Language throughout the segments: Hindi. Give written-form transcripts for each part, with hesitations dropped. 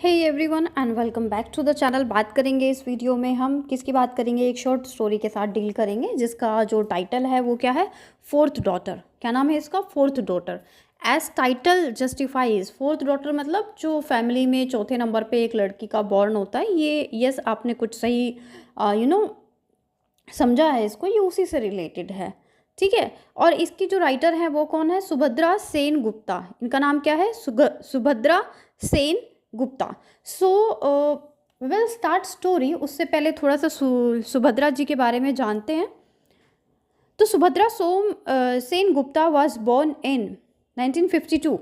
Hey everyone and welcome back to the channel. बात करेंगे इस वीडियो में हम किसकी बात करेंगे, एक शॉर्ट स्टोरी के साथ डील करेंगे जिसका जो टाइटल है वो क्या है, फोर्थ डॉटर। क्या नाम है इसका? Fourth daughter. As title justifies, fourth daughter मतलब जो फैमिली में चौथे नंबर पे एक लड़की का बॉर्न होता है। ये यस आपने कुछ सही समझा है इसको, ये उसी से रिलेटेड है। ठीक है। और इसकी जो राइटर है वो कौन है? सुभद्रा सेन गुप्ता। इनका नाम क्या है? Subhadra Sen Gupta. So will start story. उससे पहले थोड़ा सा सुभद्रा जी के बारे में जानते हैं। तो Subhadra Sen Gupta was born in 1952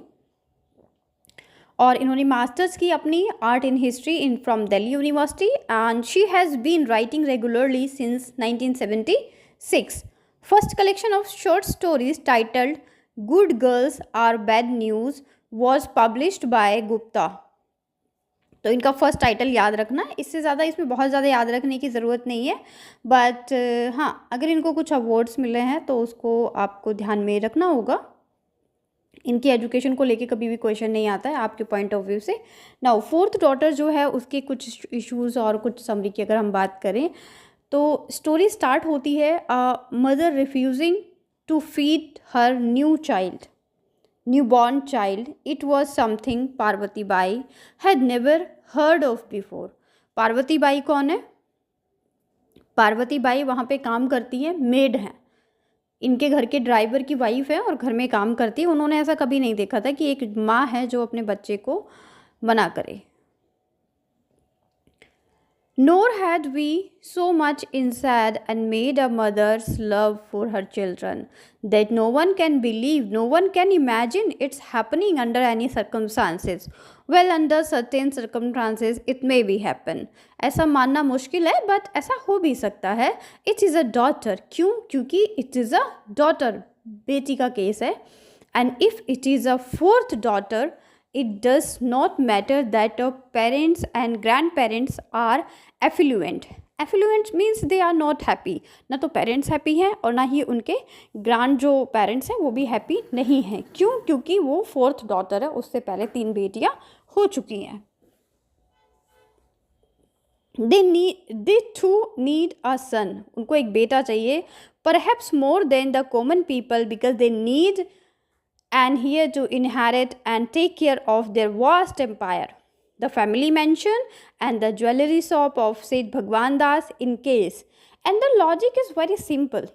और इन्होंने मास्टर्स की अपनी art in history in from Delhi university and she has been writing regularly since 1976. First collection of short stories titled Good Girls Are Bad News was published by Gupta. तो इनका फर्स्ट टाइटल याद रखना है, इससे ज़्यादा इसमें बहुत ज़्यादा याद रखने की ज़रूरत नहीं है। बट हाँ, अगर इनको कुछ अवार्ड्स मिले हैं तो उसको आपको ध्यान में रखना होगा। इनकी एजुकेशन को लेके कभी भी क्वेश्चन नहीं आता है आपके पॉइंट ऑफ व्यू से। नाउ फोर्थ डॉटर जो है उसके कुछ इश्यूज़ और कुछ समरी की अगर हम बात करें तो स्टोरी स्टार्ट होती है mother refusing to feed her new born child. It was something Parvati Bai had never heard of before. Parvati Bai कौन है? पार्वती बाई वहाँ पे काम करती है, मेड हैं, इनके घर के ड्राइवर की वाइफ है और घर में काम करती है। उन्होंने ऐसा कभी नहीं देखा था कि एक माँ है जो अपने बच्चे को मना करे। Nor had we so much inside and made a mother's love for her children that no one can believe, no one can imagine it's happening under any circumstances. Well, under certain circumstances it may be happen. ऐसा मानना मुश्किल है बट ऐसा हो भी सकता है। It is a daughter. क्यों? क्योंकि it is a daughter, बेटी का केस है। And if it is a fourth daughter, it does not matter that your parents and grandparents are affluent. Affluent means they are not happy. ना तो पेरेंट्स हैप्पी हैं और ना ही उनके ग्रैंड जो पेरेंट्स हैं वो भी हैप्पी नहीं हैं। क्यों? क्योंकि वो फोर्थ डॉटर है, उससे पहले 3 बेटियां हो चुकी हैं। They too need a son. उनको एक बेटा चाहिए, perhaps more than the common people, because they need and here to inherit and take care of their vast empire, the family mansion and the jewelry shop of Seth Bhagwan Das in case. And the logic is very simple.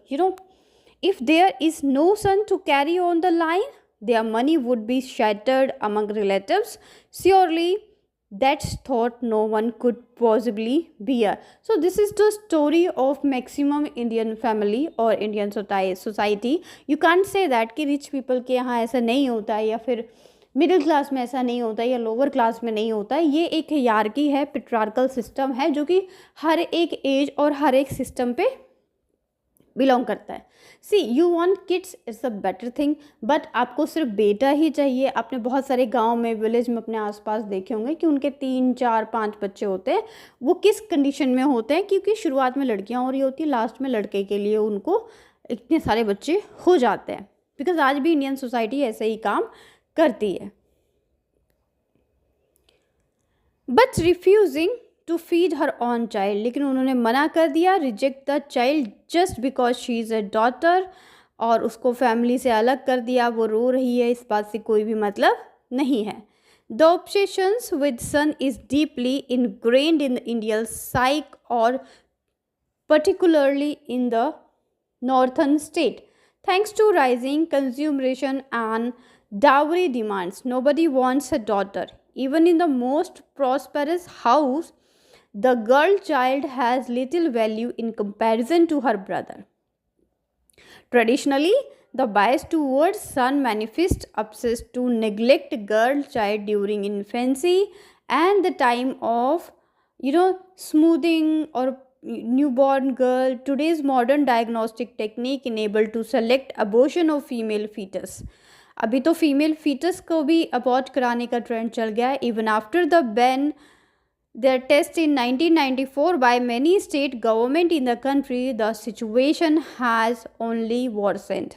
If there is no son to carry on the line, their money would be shattered among relatives. Surely that's thought no one could possibly bear. So this is the story of maximum Indian family or Indian society. You can't say that कि rich people के यहाँ ऐसा नहीं होता है या फिर मिडिल क्लास में ऐसा नहीं होता है या लोअर क्लास में नहीं होता है। ये एक हायरार्की है, पेट्रियार्कल सिस्टम है जो कि हर एक एज और हर एक सिस्टम पे बिलोंग करता है। See you want kids, it's a better thing, but आपको सिर्फ बेटा ही चाहिए। आपने बहुत सारे गांव में, विलेज में अपने आसपास देखे होंगे कि उनके 3 4 5 बच्चे होते हैं। वो किस कंडीशन में होते हैं? क्योंकि शुरुआत में लड़कियां हो रही होती है, लास्ट में लड़के के लिए उनको इतने सारे बच्चे हो जाते हैं। बिकॉज आज भी इंडियन सोसाइटी ऐसे ही काम करती है। But refusing to feed her own child, लेकिन उन्होंने मना कर दिया, reject the child just because she is a daughter, और उसको फैमिली से अलग कर दिया। वो रो रही है, इस बात से कोई भी मतलब नहीं है। The obsessions with son is deeply ingrained in Indian psyche और particularly in the northern state. Thanks to rising consumerism and dowry demands, nobody wants a daughter. Even in the most prosperous house, the girl child has little value in comparison to her brother. Traditionally, the bias towards son manifests obsess to neglect girl child during infancy and the time of smoothing or newborn girl. Today's modern diagnostic technique enable to select abortion of female fetus. अभी तो फीमेल फीटस को भी अबॉर्ट कराने का ट्रेंड चल गया है। Even after the ban their test in 1994 by many state government in the country, the situation has only worsened.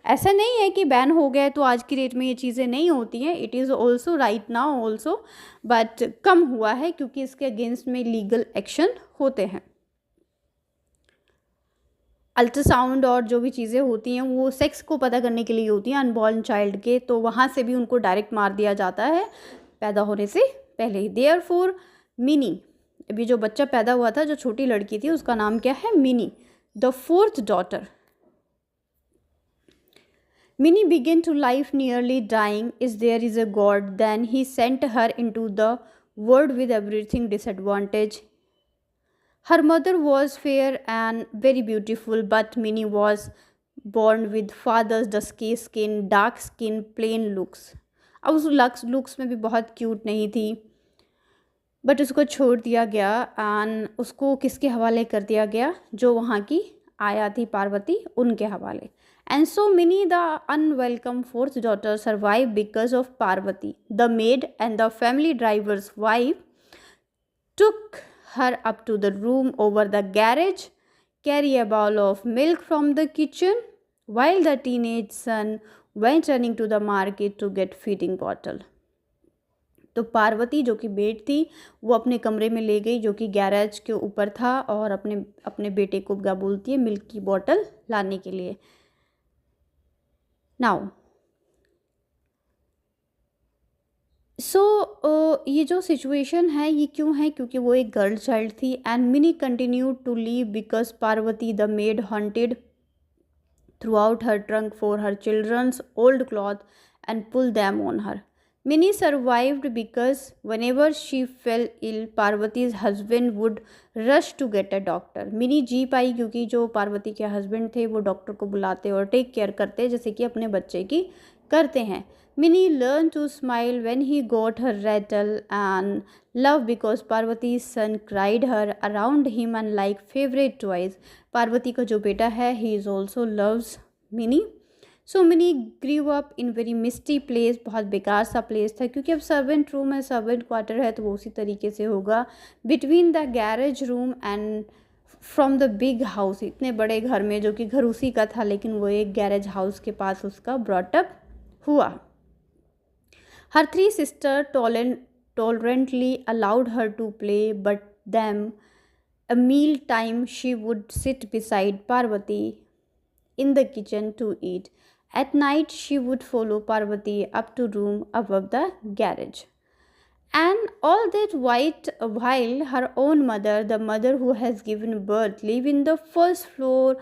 ऐसा नहीं है कि बैन हो गया है तो आज की डेट में ये चीज़ें नहीं होती हैं, it is also right now also, but कम हुआ है क्योंकि इसके अगेंस्ट में लीगल एक्शन होते हैं। अल्ट्रासाउंड और जो भी चीज़ें होती हैं वो सेक्स को पता करने के लिए होती हैं अनबॉर्न चाइल्ड के, तो वहाँ से भी उनको डायरेक्ट मार दिया जाता है पैदा होने से पहले ही। देयरफॉर मिनी, अभी जो बच्चा पैदा हुआ था, जो छोटी लड़की थी, उसका नाम क्या है? Mini, the fourth daughter. Minnie began to life nearly dying. Is there is a God? Then he sent her into the world with everything disadvantage. Her mother was fair and very beautiful, but Minnie was born with father's dusky skin, dark skin, plain looks. अब उस लुक्स में भी बहुत क्यूट नहीं थी, बट उसको छोड़ दिया गया एंड उसको किसके हवाले कर दिया गया? जो वहाँ की आया थी पार्वती, उनके हवाले। And so Minnie, the unwelcome fourth daughter, survived because of Parvati. The maid and the family driver's wife took her up to the room over the garage, carry a bowl of milk from the kitchen, while the teenage son went running to the market to get feeding bottle. तो पार्वती जो कि मेड थी वो अपने कमरे में ले गई जो कि गैरेज के ऊपर था, और अपने बेटे को क्या बोलती है? मिल्क की बॉटल लाने के लिए। नाउ ये जो सिचुएशन है ये क्यों है? क्योंकि वो एक गर्ल चाइल्ड थी। And Mini continue to live because Parvati the maid hunted throughout her trunk for her children's old cloth and pull them on her. Mini survived because whenever she fell ill, Parvati's husband would rush to get a doctor. Mini जी पाई क्योंकि जो पार्वती के हस्बैंड थे वो डॉक्टर को बुलाते और टेक केयर करते जैसे कि अपने बच्चे की करते हैं। Mini learn to smile when he got her rattle and love because Parvati son cried her around him and like favourite toys. Parvati का जो बेटा है he is also loves Mini. So Mini grew up in very misty place, बहुत बेकार सा प्लेस था क्योंकि अब सर्वेंट रूम है, सर्वेंट क्वार्टर है, तो वो उसी तरीके से होगा। Between the garage room and from the big house, इतने बड़े घर में, जो कि घर उसी का था लेकिन वो एक गैरेज हाउस के पास उसका ब्रॉटअप हुआ। Her three sister tolerantly allowed her to play, but them a meal time she would sit beside Parvati in the kitchen to eat. At night she would follow Parvati up to room above the garage. And all that while her own mother, the mother who has given birth, live in the first floor,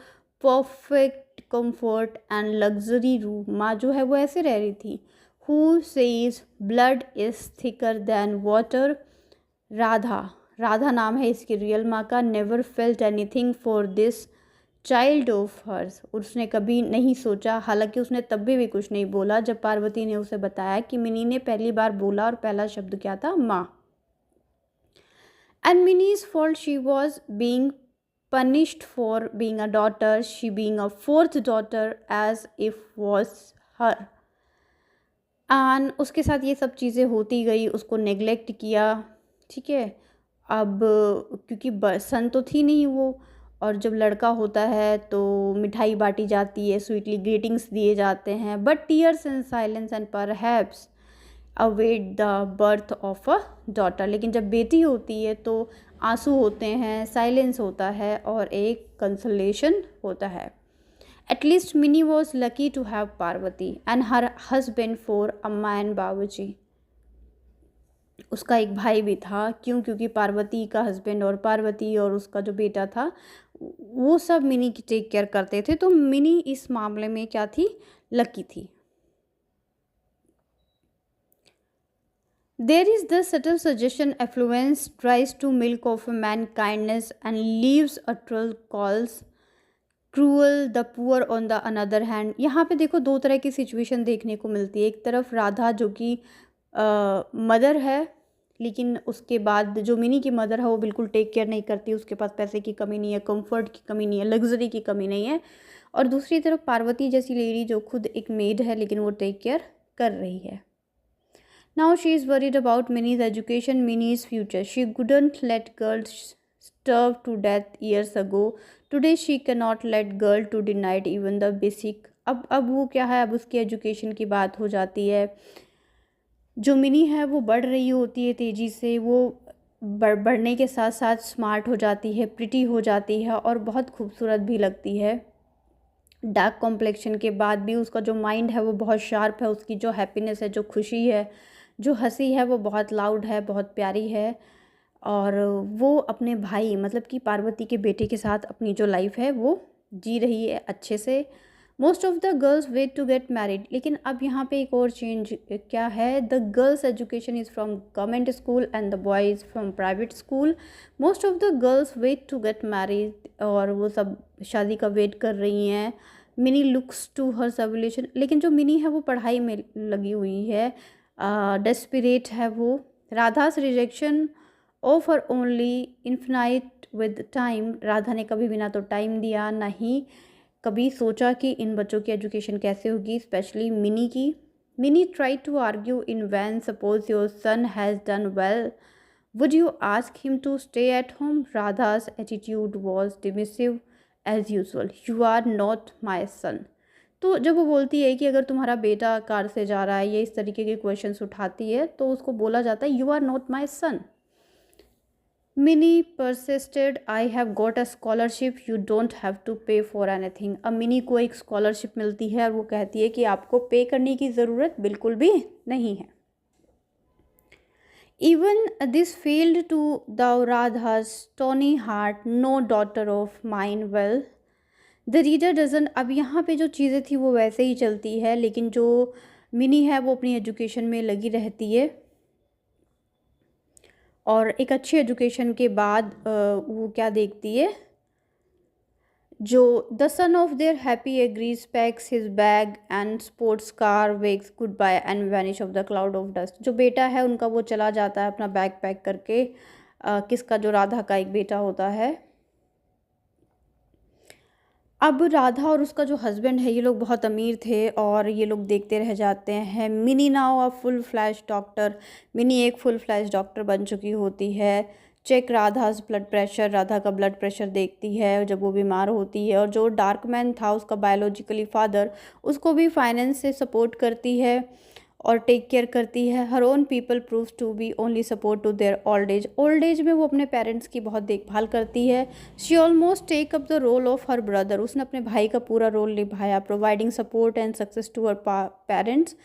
perfect comfort and luxury room. माँ जो है वो ऐसे रह रही थी। Who says blood is thicker than water? Radha नाम है इसकी रियल माँ का। Never felt anything for this child of hers, उसने कभी नहीं सोचा, हालांकि उसने तब भी कुछ नहीं बोला जब पार्वती ने उसे बताया कि मिनी ने पहली बार बोला और पहला शब्द क्या था? माँ। And Mini's fault, she was being punished for being a daughter, she being a fourth daughter as if was her. एंड उसके साथ ये सब चीज़ें होती गई, उसको नेग्लेक्ट किया, ठीक है। अब क्योंकि सन तो थी नहीं वो, और जब लड़का होता है तो मिठाई बांटी जाती है, स्वीटली ग्रीटिंग्स दिए जाते हैं, but tears and silence and perhaps await the birth of a daughter. लेकिन जब बेटी होती है तो आंसू होते हैं, साइलेंस होता है और एक कंसोलेशन होता है। At least Minnie was lucky to have Parvati and her husband for अम्मा एंड बाबूजी। उसका एक भाई भी था, क्यों? क्योंकि पार्वती का हस्बैंड और पार्वती और उसका जो बेटा था वो सब मिनी की टेक केयर करते थे, तो मिनी इस मामले में क्या थी? लकी थी। There is the subtle suggestion affluence tries to milk of a man kindness and leaves a troll calls cruel the poor on the another hand. यहाँ पे देखो दो तरह की सिचुएशन देखने को मिलती है। एक तरफ राधा जो कि मदर है, लेकिन उसके बाद जो मिनी की मदर है वो बिल्कुल टेक केयर नहीं करती, उसके पास पैसे की कमी नहीं है, कंफर्ट की कमी नहीं है, लग्जरी की कमी नहीं है। और दूसरी तरफ पार्वती जैसी लेडी जो खुद एक मेड है लेकिन वो टेक केयर कर रही है। Now she is worried about minis education, minis future. She couldn't let girls starve to death years ago. Today she cannot let girl to denied even the basic अब वो क्या है, अब उसकी एजुकेशन की बात हो जाती है। जो मिनी है वो बढ़ रही होती है तेज़ी से, वो बढ़ने के साथ साथ स्मार्ट हो जाती है, प्रिटी हो जाती है और बहुत खूबसूरत भी लगती है। डार्क कॉम्प्लेक्शन के बाद भी उसका जो माइंड है वो बहुत शार्प है, उसकी जो हैप्पीनेस है, जो खुशी है, जो हंसी है वो बहुत लाउड है, बहुत प्यारी है। और वो अपने भाई मतलब कि पार्वती के बेटे के साथ अपनी जो लाइफ है वो जी रही है अच्छे से। Most of the girls wait to get married, लेकिन अब यहाँ पे एक और चेंज क्या है, the girls education is from government school and the boys from private school. Most of the girls wait to get married, और वो सब शादी का वेट कर रही हैं। Mini looks to her salvation, लेकिन जो मिनी है वो पढ़ाई में लगी हुई है, डेस्परेट है वो। Radha's rejection of her only infinite with time, Radha ने कभी भी ना तो टाइम दिया, ना ही कभी सोचा कि इन बच्चों की एजुकेशन कैसे होगी, स्पेशली मिनी की। Mini try to argue in vain, suppose your son has done well, would you ask him to stay at home. Radha's attitude was dismissive as usual, you are not my son. तो जब वो बोलती है कि अगर तुम्हारा बेटा कार से जा रहा है, ये इस तरीके के क्वेश्चंस उठाती है, तो उसको बोला जाता है you are not my son. Mini persisted, I have got a scholarship, you don't have to pay for anything। अब मिनी को एक स्कॉलरशिप मिलती है और वो कहती है कि आपको पे करने की ज़रूरत बिल्कुल भी नहीं है। Even this failed to the Radha's stony heart, no daughter of mine will। The reader doesn't, अब यहाँ पे जो चीज़ें थी वो वैसे ही चलती है, लेकिन जो मिनी है वो अपनी एजुकेशन में लगी रहती है, और एक अच्छी एजुकेशन के बाद वो क्या देखती है, जो the son of their happy agrees, packs his bag and sports car, waves goodbye and vanish of the cloud of dust. जो बेटा है उनका वो चला जाता है अपना बैग पैक करके, किसका, जो राधा का एक बेटा होता है। अब राधा और उसका जो हस्बैंड है ये लोग बहुत अमीर थे और ये लोग देखते रह जाते हैं। Mini now a full fledged doctor, Mini एक फुल फ्लैश डॉक्टर बन चुकी होती है। Check Radha's blood pressure, Radha का ब्लड प्रेशर देखती है जब वो बीमार होती है। और जो डार्कमैन था उसका बायोलॉजिकली फादर, उसको भी फाइनेंस से सपोर्ट करती है और टेक केयर करती है। Her own people proves to be only support to their old age में वो अपने पेरेंट्स की बहुत देखभाल करती है। She almost take up the role of her brother, उसने अपने भाई का पूरा रोल निभाया। Providing support and success to her parents,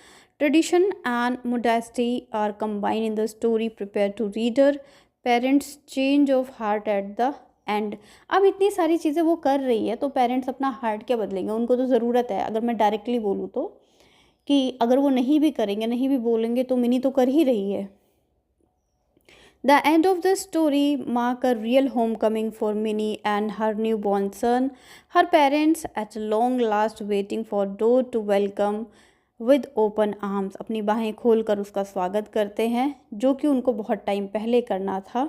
tradition and modesty are combine in the story, prepare to reader, parents change of heart at the end. अब इतनी सारी चीज़ें वो कर रही है तो पेरेंट्स अपना हार्ट क्या बदलेंगे, उनको तो ज़रूरत है। अगर मैं डायरेक्टली बोलूँ तो कि अगर वो नहीं भी करेंगे, नहीं भी बोलेंगे, तो मिनी तो कर ही रही है। The end of the story mark a real home coming for Mini and her new born son. Her parents at long last waiting for door to welcome with open arms, अपनी बाहें खोल कर उसका स्वागत करते हैं, जो कि उनको बहुत टाइम पहले करना था।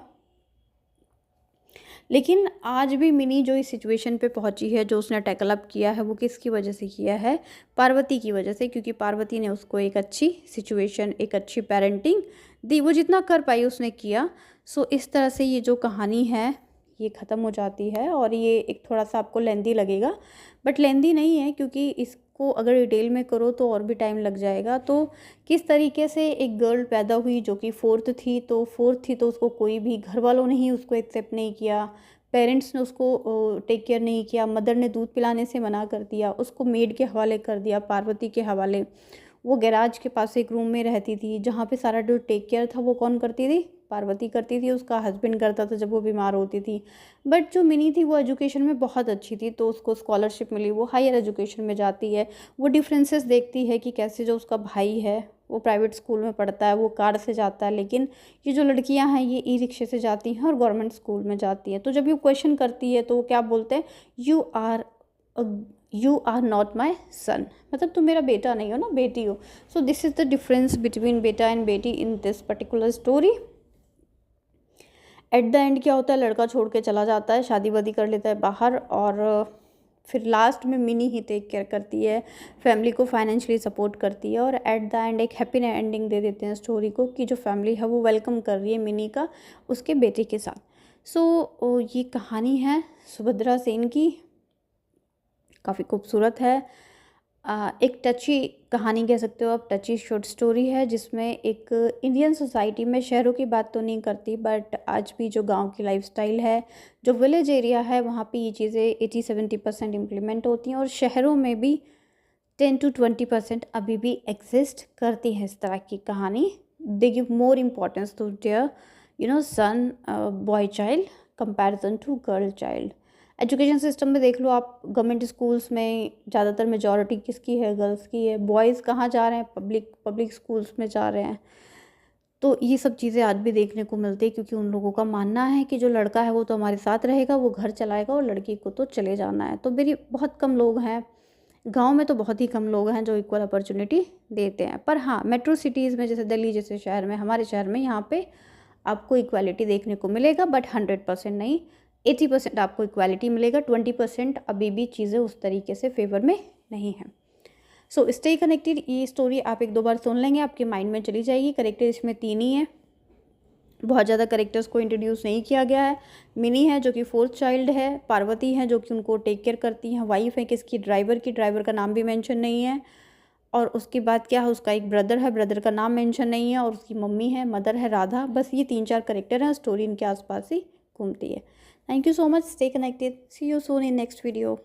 लेकिन आज भी मिनी जो इस सिचुएशन पे पहुंची है, जो उसने टैकल अप किया है, वो किसकी वजह से किया है, पार्वती की वजह से, क्योंकि पार्वती ने उसको एक अच्छी सिचुएशन, एक अच्छी पेरेंटिंग दी, वो जितना कर पाई उसने किया। सो इस तरह से ये जो कहानी है ये ख़त्म हो जाती है। और ये एक थोड़ा सा आपको लेंदी लगेगा, बट लेंदी नहीं है, क्योंकि इसको अगर डिटेल में करो तो और भी टाइम लग जाएगा। तो किस तरीके से एक गर्ल पैदा हुई जो कि फोर्थ थी, तो उसको कोई भी, घर वालों ने ही उसको एक्सेप्ट नहीं किया, पेरेंट्स ने उसको टेक केयर नहीं किया, मदर ने दूध पिलाने से मना कर दिया, उसको मेड के हवाले कर दिया, पार्वती के हवाले। वो गैराज के पास एक रूम में रहती थी, जहाँ पे सारा जो टेक केयर था वो कौन करती थी, पार्वती करती थी, उसका हस्बैंड करता था जब वो बीमार होती थी। बट जो मिनी थी वो एजुकेशन में बहुत अच्छी थी, तो उसको स्कॉलरशिप मिली, वो हायर एजुकेशन में जाती है। वो डिफरेंसेस देखती है कि कैसे जो उसका भाई है वो प्राइवेट स्कूल में पढ़ता है, वो कार से जाता है, लेकिन ये जो लड़कियां हैं ये ई रिक्शे से जाती हैं और गवर्नमेंट स्कूल में जाती हैं। तो जब ये क्वेश्चन करती है तो वो क्या बोलते हैं, यू आर नॉट माई सन, मतलब तुम मेरा बेटा नहीं हो ना, बेटी हो। So this is the difference between बेटा एंड बेटी in this particular story. Eight the and क्या होता है, लड़का छोड़ के चला जाता है, शादी वादी कर लेता है बाहर, और फिर लास्ट में मिनी ही टेक केयर करती है, फैमिली को फाइनेंशियली सपोर्ट करती है, और एट द एंड एक हैप्पी एंडिंग दे देते हैं स्टोरी को, कि जो फैमिली है वो वेलकम कर रही है मिनी का उसके बेटे के साथ। सो ये कहानी है सुभद्रा सेन की, काफ़ी खूबसूरत है। एक टची कहानी कह सकते हो आप, टची शॉर्ट स्टोरी है जिसमें एक इंडियन सोसाइटी में, शहरों की बात तो नहीं करती बट आज भी जो गांव की लाइफस्टाइल है, जो विलेज एरिया है, वहाँ पे ये चीज़ें 80-70% इम्प्लीमेंट होती हैं और शहरों में भी 10-20% अभी भी एग्जिस्ट करती है इस तरह की कहानी। They give more importance to their son boy child comparison to girl child. Education system में देख लो आप, गवर्नमेंट स्कूल्स में ज़्यादातर मेजॉरिटी किसकी है, गर्ल्स की है। बॉयज़ कहाँ जा रहे हैं, पब्लिक स्कूल्स में जा रहे हैं। तो ये सब चीज़ें आज भी देखने को मिलती है क्योंकि उन लोगों का मानना है कि जो लड़का है वो तो हमारे साथ रहेगा, वो घर चलाएगा और लड़की को तो चले जाना है। तो मेरी बहुत कम लोग हैं, गांव में तो बहुत ही कम लोग हैं जो इक्वल अपॉर्चुनिटी देते हैं। पर हाँ, मेट्रो सिटीज़ में जैसे दिल्ली जैसे शहर में, हमारे शहर में, यहाँ पे आपको इक्वालिटी देखने को मिलेगा बट 100% नहीं, 80% आपको इक्वालिटी मिलेगा। 20% अभी भी चीज़ें उस तरीके से फेवर में नहीं हैं। So stay connected. ये स्टोरी आप 1-2 बार सुन लेंगे, आपके माइंड में चली जाएगी। करेक्टर इसमें 3 ही हैं, बहुत ज़्यादा करेक्टर्स को इंट्रोड्यूस नहीं किया गया है। मिनी है जो कि 4th चाइल्ड है, पार्वती है जो कि उनको टेक केयर करती हैं, वाइफ है किसकी, ड्राइवर की, ड्राइवर का नाम भी मेंशन नहीं है। और उसके बाद क्या है, उसका एक ब्रदर है, ब्रदर का नाम मेंशन नहीं है। और उसकी मम्मी है, मदर है राधा। बस ये 3-4 करेक्टर हैं, स्टोरी इनके आसपास ही घूमती है। Thank you so much, stay connected, see you soon in next video.